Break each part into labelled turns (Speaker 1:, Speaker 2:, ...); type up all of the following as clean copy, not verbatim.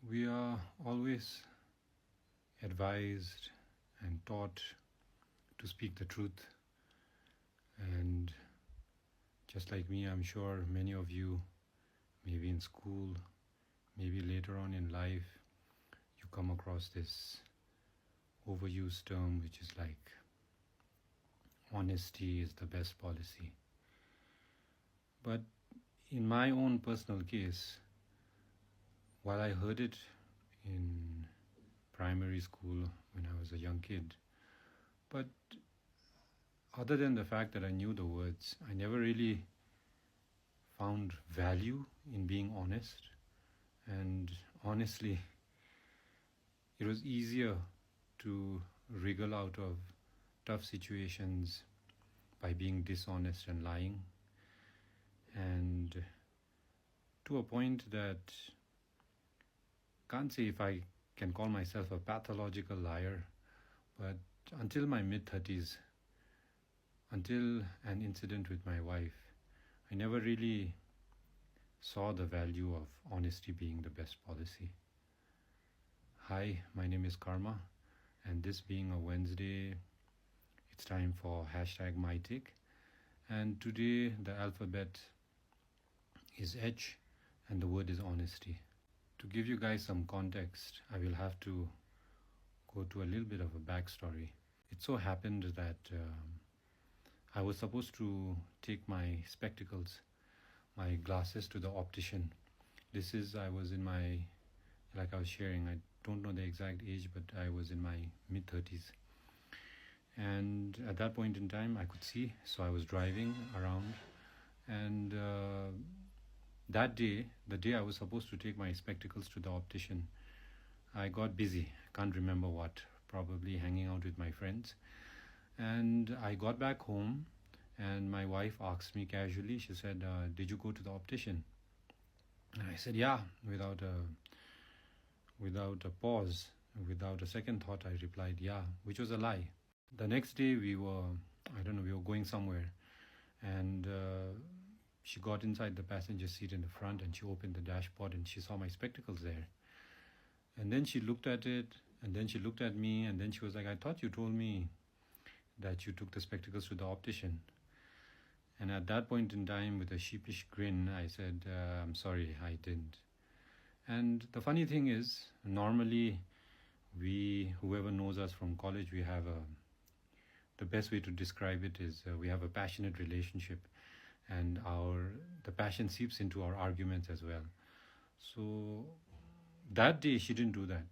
Speaker 1: We are always advised and taught to speak the truth. And just like me, I'm sure many of you, maybe in school, maybe later on in life, you come across this overused term which is like honesty is the best policy. But in my own personal case, while I heard it in primary school when I was a young kid, but other than the fact that I knew the words, I never really found value in being honest. And honestly, it was easier to wriggle out of tough situations by being dishonest and lying. And to a point that can't say if I can call myself a pathological liar, but until my mid-30s, until an incident with my wife, I never really saw the value of honesty being the best policy. Hi, my name is Karma, and this being a Wednesday, it's time for #MyTake. And today the alphabet is H and the word is honesty. To give you guys some context, I will have to go to a little bit of a backstory. It so happened that I was supposed to take my spectacles, my glasses, to the optician. I was in my, like I was sharing, I don't know the exact age, but I was in my mid-30s. And at that point in time, I could see, so I was driving around. And that day, the day I was supposed to take my spectacles to the optician, I got busy. I can't remember what, probably hanging out with my friends. And I got back home and my wife asked me casually, she said, did you go to the optician? And I said, yeah, without a pause, without a second thought, I replied, yeah, which was a lie. The next day we were going somewhere, and she got inside the passenger seat in the front and she opened the dashboard and she saw my spectacles there. And then she looked at it, and then she looked at me, and then she was like, I thought you told me that you took the spectacles to the optician. And at that point in time, with a sheepish grin, I said, I'm sorry, I didn't. And the funny thing is, normally whoever knows us from college, we have the best way to describe it is we have a passionate relationship, and the passion seeps into our arguments as well. So that day she didn't do that.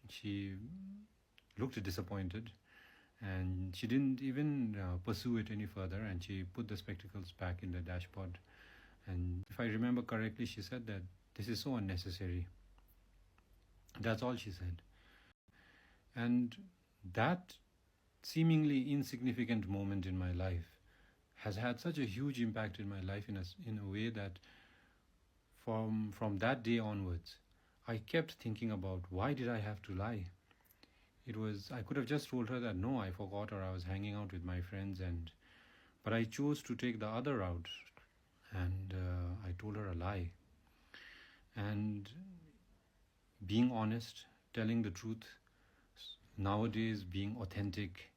Speaker 1: She looked disappointed, and she didn't even pursue it any further, and she put the spectacles back in the dashboard. And if I remember correctly, she said that this is so unnecessary. That's all she said. And that seemingly insignificant moment in my life has had such a huge impact in my life in a way that from that day onwards, I kept thinking about, why did I have to lie? I could have just told her that no, I forgot, or I was hanging out with my friends, but I chose to take the other route, and I told her a lie. And being honest, telling the truth, nowadays being authentic,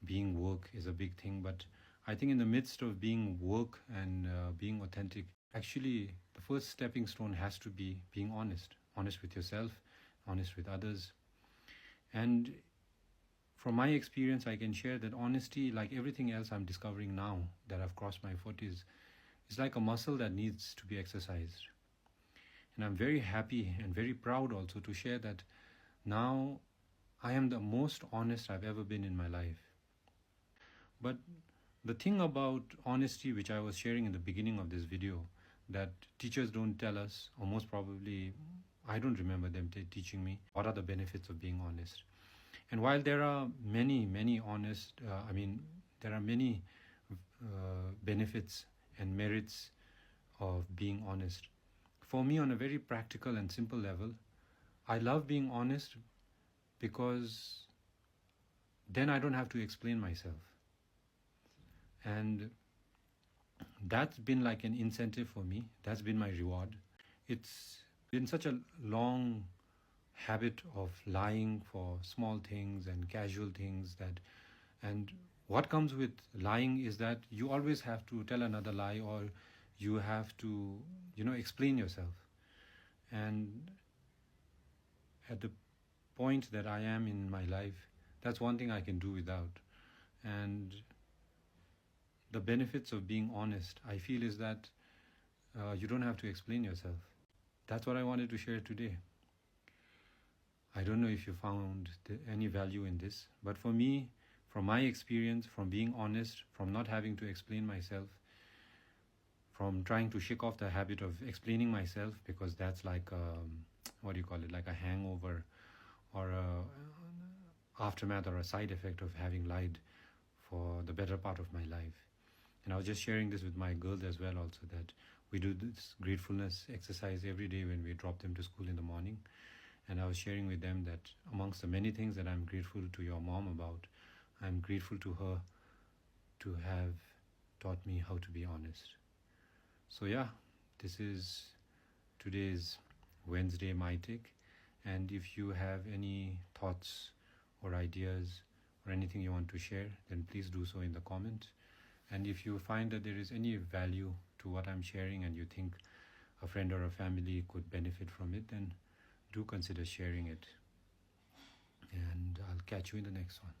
Speaker 1: being woke is a big thing. But I think in the midst of being woke and being authentic, actually the first stepping stone has to be being honest with yourself, honest with others. And from my experience, I can share that honesty, like everything else I'm discovering now that I've crossed my 40s, is like a muscle that needs to be exercised. And I'm very happy and very proud also to share that now I am the most honest I've ever been in my life. But the thing about honesty, which I was sharing in the beginning of this video, that teachers don't tell us, or most probably I don't remember them teaching me, what are the benefits of being honest. And while there are many benefits and merits of being honest, for me, on a very practical and simple level, I love being honest because then I don't have to explain myself. And that's been like an incentive for me. That's been my reward. It's been such a long habit of lying for small things and casual things. And what comes with lying is that you always have to tell another lie, or you have to, explain yourself. And at the point that I am in my life, that's one thing I can do without. And the benefits of being honest, I feel, is that you don't have to explain yourself. That's what I wanted to share today. I don't know if you found any value in this, but for me, from my experience, from being honest, from not having to explain myself, from trying to shake off the habit of explaining myself, because that's like like a hangover, or a aftermath, or a side effect of having lied for the better part of my life. And I was just sharing this with my girls as well also, that we do this gratefulness exercise every day when we drop them to school in the morning. And I was sharing with them that amongst the many things that I'm grateful to your mom about, I'm grateful to her to have taught me how to be honest. So yeah, this is today's Wednesday My Take. And if you have any thoughts or ideas or anything you want to share, then please do so in the comments. And if you find that there is any value to what I'm sharing and you think a friend or a family could benefit from it, then do consider sharing it. And I'll catch you in the next one.